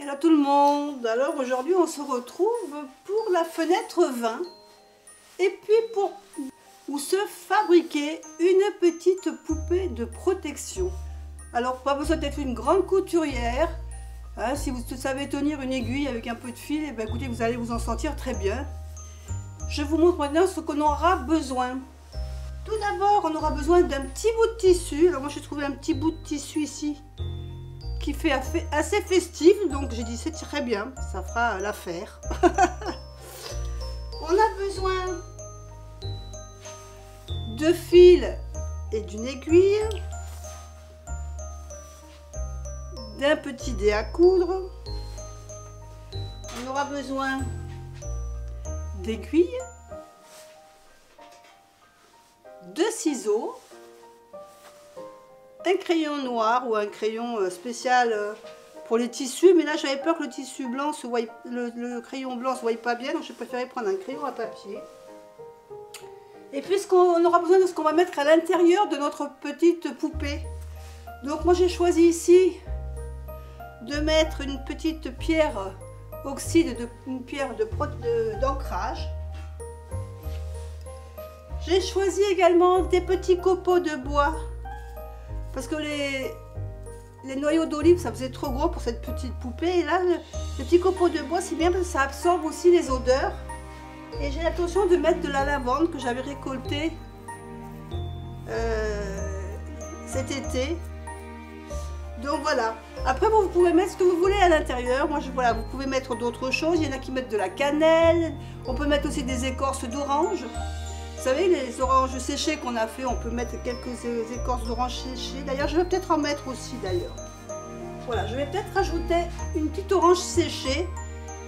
Hello tout le monde. Alors aujourd'hui on se retrouve pour la fenêtre 20 et puis pour se fabriquer une petite poupée de protection. Alors pas besoin d'être une grande couturière, hein, si vous savez tenir une aiguille avec un peu de fil, et bien écoutez, vous allez vous en sentir très bien. Je vous montre maintenant ce qu'on aura besoin. Tout d'abord on aura besoin d'un petit bout de tissu. Alors moi j'ai trouvé un petit bout de tissu ici qui fait assez festif, donc j'ai dit c'est très bien, ça fera l'affaire. On a besoin de fil et d'une aiguille, d'un petit dé à coudre, on aura besoin d'aiguilles, de ciseaux, un crayon noir ou un crayon spécial pour les tissus, mais là j'avais peur que le tissu blanc se voie, le crayon blanc se voie pas bien, donc j'ai préféré prendre un crayon à papier. Et puis on aura besoin de ce qu'on va mettre à l'intérieur de notre petite poupée. Donc moi j'ai choisi ici de mettre une petite pierre oxyde, une pierre d'ancrage. J'ai choisi également des petits copeaux de bois, parce que les noyaux d'olive, ça faisait trop gros pour cette petite poupée. Et là, le petit copeau de bois, c'est bien parce que ça absorbe aussi les odeurs. Et j'ai l'intention de mettre de la lavande que j'avais récoltée cet été. Donc voilà. Après, vous pouvez mettre ce que vous voulez à l'intérieur. Moi, voilà, vous pouvez mettre d'autres choses. Il y en a qui mettent de la cannelle. On peut mettre aussi des écorces d'orange. Vous savez, les oranges séchées qu'on a fait, on peut mettre quelques écorces d'orange séchées. D'ailleurs, je vais peut-être en mettre aussi, d'ailleurs. Voilà, je vais peut-être rajouter une petite orange séchée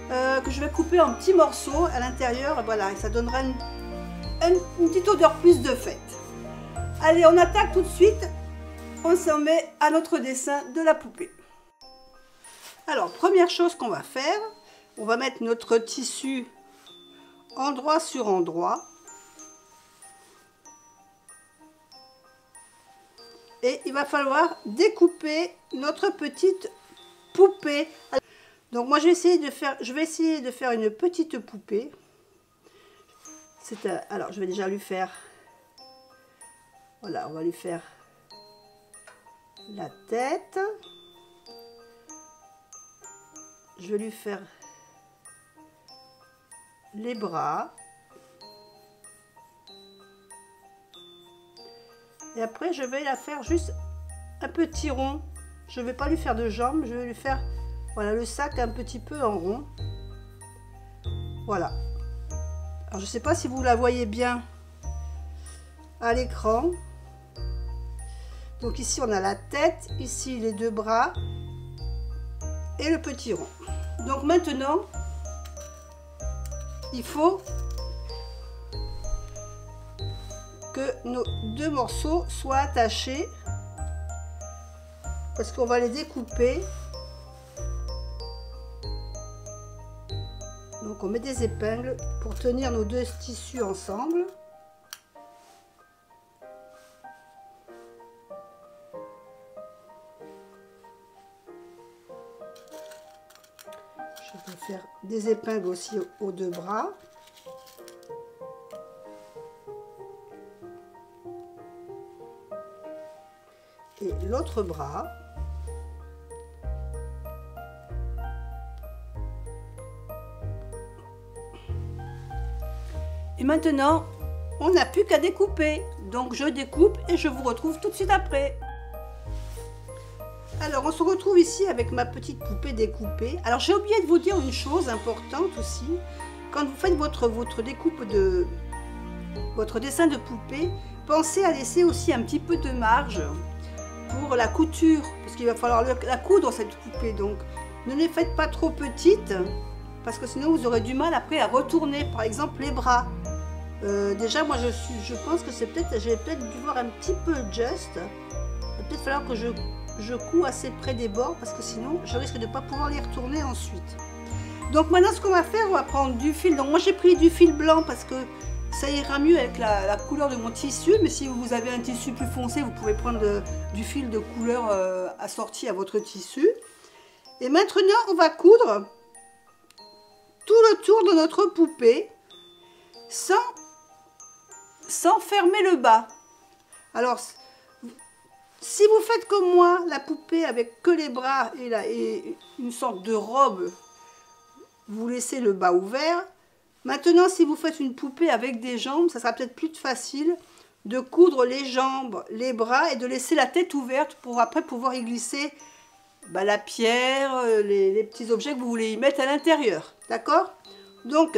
que je vais couper en petits morceaux à l'intérieur. Voilà, et ça donnera une petite odeur plus de fête. Allez, on attaque tout de suite. On s'en met à notre dessin de la poupée. Alors, première chose qu'on va faire, on va mettre notre tissu endroit sur endroit. Et il va falloir découper notre petite poupée. Donc moi je vais essayer de faire une petite poupée. Alors je vais déjà lui faire, voilà, on va lui faire la tête. Je vais lui faire les bras. Et après, je vais la faire juste un petit rond. Je ne vais pas lui faire de jambes, je vais lui faire, voilà, le sac un petit peu en rond. Voilà. Alors, je ne sais pas si vous la voyez bien à l'écran. Donc ici, on a la tête, ici les deux bras et le petit rond. Donc maintenant, il faut que nos deux morceaux soient attachés, parce qu'on va les découper. Donc on met des épingles pour tenir nos deux tissus ensemble. Je vais faire des épingles aussi aux deux bras. Et l'autre bras. Et maintenant, on n'a plus qu'à découper. Donc je découpe et je vous retrouve tout de suite après. Alors on se retrouve ici avec ma petite poupée découpée. Alors j'ai oublié de vous dire une chose importante aussi. Quand vous faites votre découpe de votre dessin de poupée, pensez à laisser aussi un petit peu de marge pour la couture, parce qu'il va falloir la coudre cette poupée. Donc ne les faites pas trop petites, parce que sinon vous aurez du mal après à retourner, par exemple les bras. Déjà moi je pense que c'est peut-être, j'ai peut-être dû voir un petit peu juste. Il va peut-être falloir que je couds assez près des bords, parce que sinon je risque de ne pas pouvoir les retourner ensuite. Donc maintenant ce qu'on va faire, on va prendre du fil. Donc moi j'ai pris du fil blanc parce que ça ira mieux avec la couleur de mon tissu, mais si vous avez un tissu plus foncé, vous pouvez prendre du fil de couleur assorti à votre tissu. Et maintenant, on va coudre tout le tour de notre poupée sans fermer le bas. Alors, si vous faites comme moi, la poupée avec que les bras et une sorte de robe, vous laissez le bas ouvert. Maintenant, si vous faites une poupée avec des jambes, ça sera peut-être plus facile de coudre les jambes, les bras et de laisser la tête ouverte pour après pouvoir y glisser la pierre, les petits objets que vous voulez y mettre à l'intérieur. D'accord? Donc,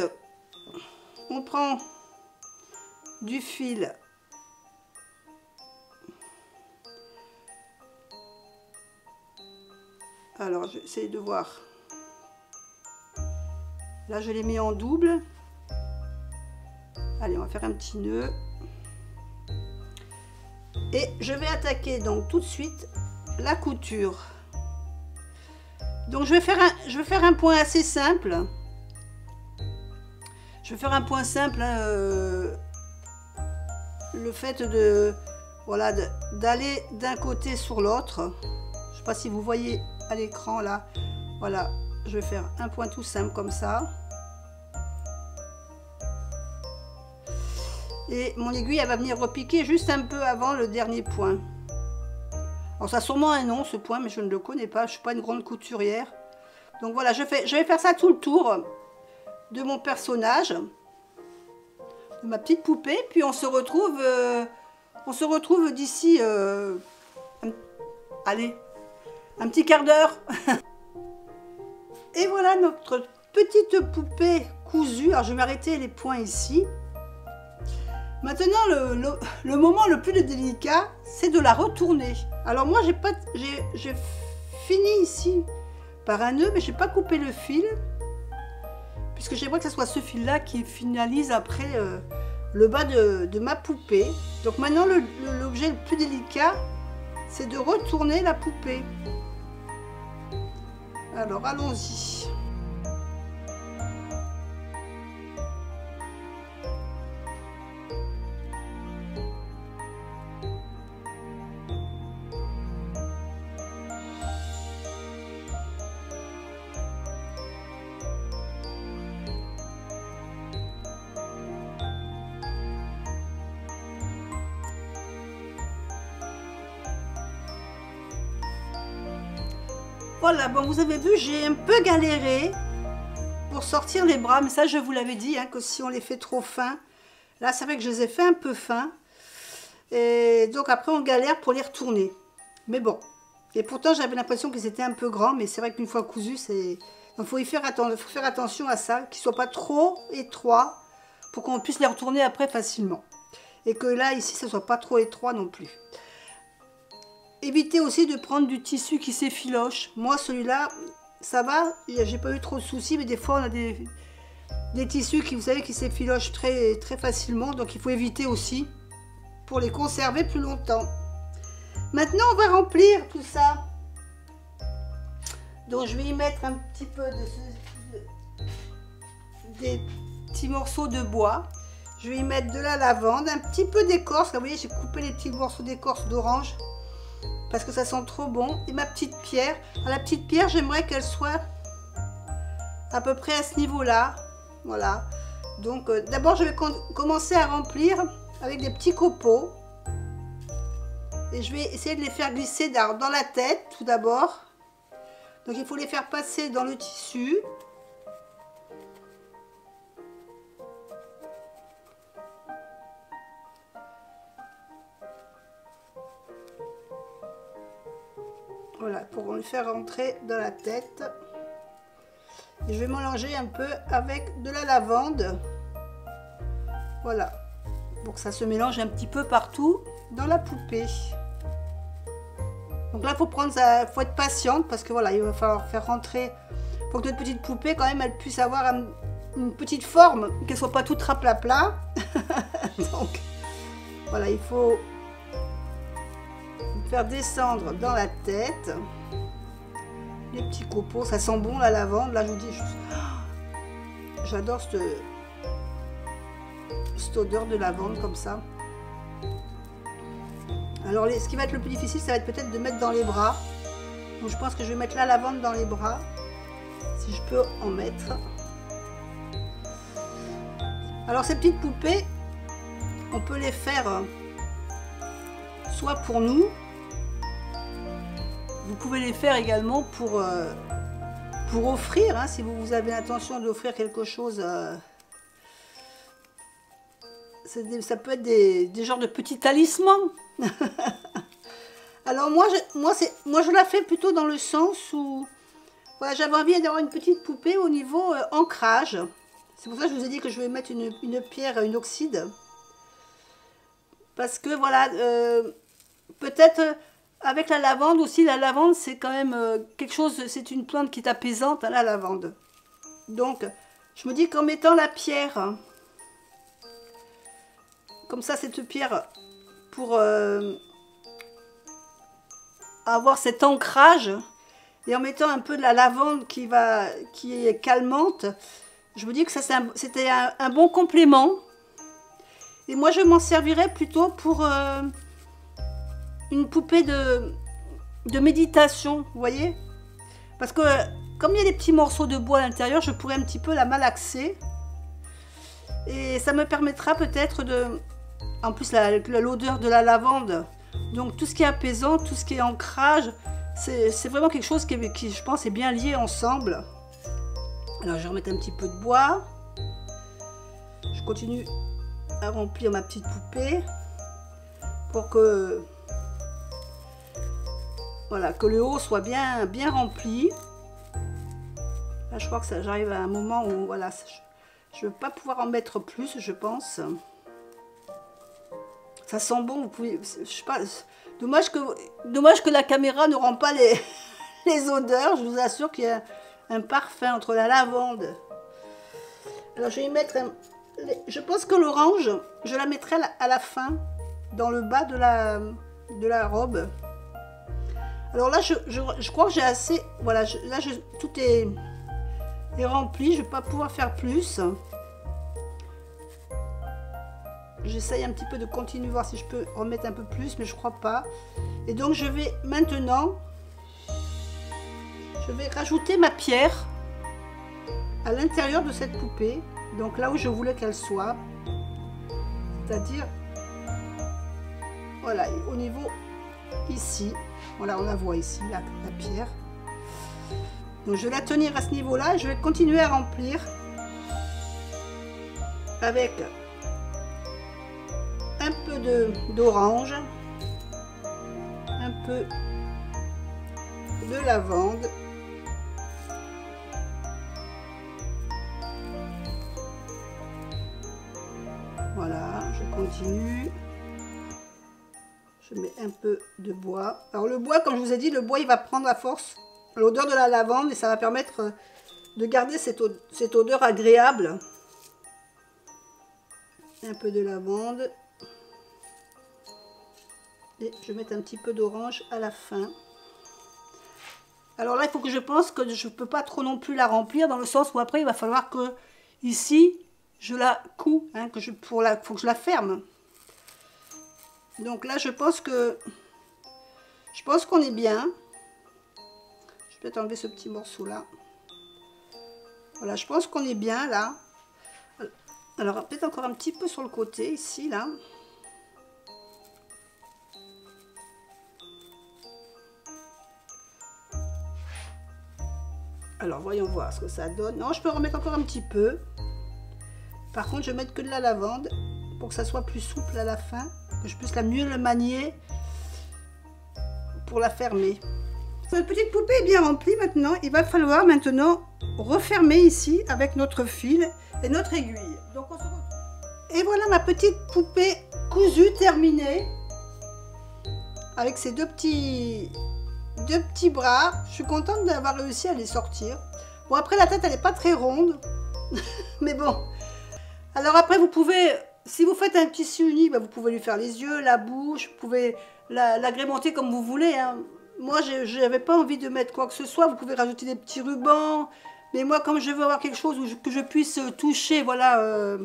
on prend du fil. Alors, j'essaie de voir. Là, je l'ai mis en double. Allez, on va faire un petit nœud. Et je vais attaquer donc tout de suite la couture. Donc, je vais faire un point assez simple. Je vais faire un point simple. Le fait de voilà d'aller d'un côté sur l'autre. Je ne sais pas si vous voyez à l'écran là. Voilà, je vais faire un point tout simple comme ça. Et mon aiguille, elle va venir repiquer juste un peu avant le dernier point. Alors ça a sûrement un nom ce point, mais je ne le connais pas. Je ne suis pas une grande couturière. Donc voilà, je vais faire ça tout le tour de mon personnage, de ma petite poupée. Puis on se retrouve d'ici, allez, un petit quart d'heure. Et voilà notre petite poupée cousue. Alors je vais m'arrêter les points ici. Maintenant, le moment le plus délicat, c'est de la retourner. Alors moi, j'ai fini ici par un nœud, mais je n'ai pas coupé le fil, puisque j'aimerais que ce soit ce fil-là qui finalise après le bas de ma poupée. Donc maintenant, l'objet le plus délicat, c'est de retourner la poupée. Alors, allons-y. Voilà, bon, vous avez vu, j'ai un peu galéré pour sortir les bras, mais ça, je vous l'avais dit, hein, que si on les fait trop fins, là, c'est vrai que je les ai fait un peu fins, et donc après, on galère pour les retourner. Mais bon, et pourtant, j'avais l'impression qu'ils étaient un peu grands, mais c'est vrai qu'une fois cousus, c'est... Donc, il faut faire attention à ça, qu'ils ne soient pas trop étroits, pour qu'on puisse les retourner après facilement. Et que là, ici, ça ne soit pas trop étroit non plus. Évitez aussi de prendre du tissu qui s'effiloche. Moi, celui-là, ça va. J'ai pas eu trop de soucis, mais des fois, on a des tissus qui, vous savez, qui s'effilochent très, très facilement. Donc, il faut éviter aussi pour les conserver plus longtemps. Maintenant, on va remplir tout ça. Donc, je vais y mettre un petit peu des petits morceaux de bois. Je vais y mettre de la lavande, un petit peu d'écorce. Vous voyez, j'ai coupé les petits morceaux d'écorce d'orange, parce que ça sent trop bon. Et ma petite pierre. Alors, la petite pierre, j'aimerais qu'elle soit à peu près à ce niveau-là. Voilà. Donc, d'abord, je vais commencer à remplir avec des petits copeaux. Et je vais essayer de les faire glisser dans la tête, tout d'abord. Donc, il faut les faire passer dans le tissu. Voilà, pour le faire rentrer dans la tête. Et je vais mélanger un peu avec de la lavande. Voilà, pour que ça se mélange un petit peu partout dans la poupée. Donc là, faut être patiente, parce que voilà, il va falloir faire rentrer, pour que notre petite poupée, quand même, elle puisse avoir une petite forme, qu'elle soit pas toute raplapla. Donc voilà, il faut faire descendre dans la tête les petits copeaux. Ça sent bon la lavande. Là, je vous dis, j'adore cette odeur de lavande comme ça. Alors, ce qui va être le plus difficile, ça va être peut-être de mettre dans les bras, Donc je pense que je vais mettre la lavande dans les bras, si je peux en mettre. Alors ces petites poupées, on peut les faire soit pour nous, vous pouvez les faire également pour offrir, hein, si vous avez l'intention d'offrir quelque chose. Ça peut être des genres de petits talismans. Alors moi je la fais plutôt dans le sens où voilà, j'avais envie d'avoir une petite poupée au niveau ancrage. C'est pour ça que je vous ai dit que je vais mettre une pierre, une oxyde. Parce que voilà, peut-être avec la lavande aussi, la lavande c'est quand même quelque chose, c'est une plante qui est apaisante, hein, la lavande. Donc je me dis qu'en mettant la pierre, comme ça cette pierre, pour avoir cet ancrage, et en mettant un peu de la lavande qui est calmante, je me dis que ça c'était un bon complément. Et moi je m'en servirais plutôt pour une poupée de méditation, vous voyez, parce que comme il y a des petits morceaux de bois à l'intérieur, je pourrais un petit peu la malaxer et ça me permettra peut-être de, en plus l'odeur de la lavande, donc tout ce qui est apaisant, tout ce qui est ancrage, c'est vraiment quelque chose qui je pense est bien lié ensemble. Alors je vais remettre un petit peu de bois, je continue à remplir ma petite poupée pour que voilà, que le haut soit bien rempli. Là je crois que j'arrive à un moment où voilà, je ne vais pas pouvoir en mettre plus, je pense. Ça sent bon, vous pouvez, je sais pas, dommage que la caméra ne rend pas les odeurs. Je vous assure qu'il y a un parfum entre la lavande. Alors je vais y mettre je pense que l'orange, je la mettrai à la fin, dans le bas de la robe. Alors là, je crois que j'ai assez. Voilà, tout est rempli. Je ne vais pas pouvoir faire plus. J'essaye un petit peu de continuer, voir si je peux remettre un peu plus, mais je crois pas. Et donc, je vais maintenant. Je vais rajouter ma pierre à l'intérieur de cette poupée. Donc là où je voulais qu'elle soit. C'est-à-dire. Voilà, au niveau ici. Voilà, on la voit ici, la pierre. Donc je vais la tenir à ce niveau-là et je vais continuer à remplir avec un peu d'orange, un peu de lavande, voilà, je continue. Je mets un peu de bois. Alors le bois, comme je vous ai dit, le bois il va prendre à force l'odeur de la lavande et ça va permettre de garder cette odeur agréable. Un peu de lavande. Et je vais mettre un petit peu d'orange à la fin. Alors là, il faut que je pense que je ne peux pas trop non plus la remplir, dans le sens où après il va falloir que ici, je la couds, hein, faut que je la ferme. Donc là, je pense qu'on est bien. Je vais peut-être enlever ce petit morceau là. Voilà, je pense qu'on est bien là. Alors peut-être encore un petit peu sur le côté ici là. Alors voyons voir ce que ça donne. Non, je peux remettre encore un petit peu. Par contre, je vais mettre que de la lavande pour que ça soit plus souple à la fin, que je puisse mieux le manier pour la fermer. Notre petite poupée est bien remplie maintenant. Il va falloir maintenant refermer ici avec notre fil et notre aiguille. Donc on se retrouve. Et voilà ma petite poupée cousue terminée avec ces deux petits bras. Je suis contente d'avoir réussi à les sortir. Bon, après la tête elle n'est pas très ronde mais bon. Alors après vous pouvez, si vous faites un tissu uni, vous pouvez lui faire les yeux, la bouche, vous pouvez l'agrémenter comme vous voulez, hein. Moi je n'avais pas envie de mettre quoi que ce soit. Vous pouvez rajouter des petits rubans, mais moi comme je veux avoir quelque chose que je puisse toucher, voilà,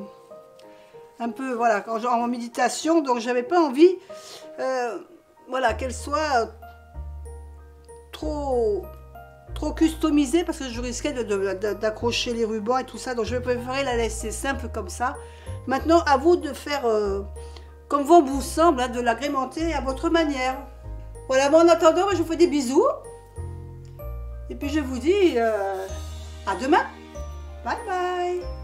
un peu, voilà, quand en méditation, donc j'avais pas envie voilà, qu'elle soit trop customisée parce que je risquais d'accrocher les rubans et tout ça. Donc je vais préférer la laisser simple comme ça. Maintenant, à vous de faire comme bon vous semble, hein, de l'agrémenter à votre manière. Voilà, bon, en attendant, je vous fais des bisous. Et puis je vous dis à demain. Bye bye.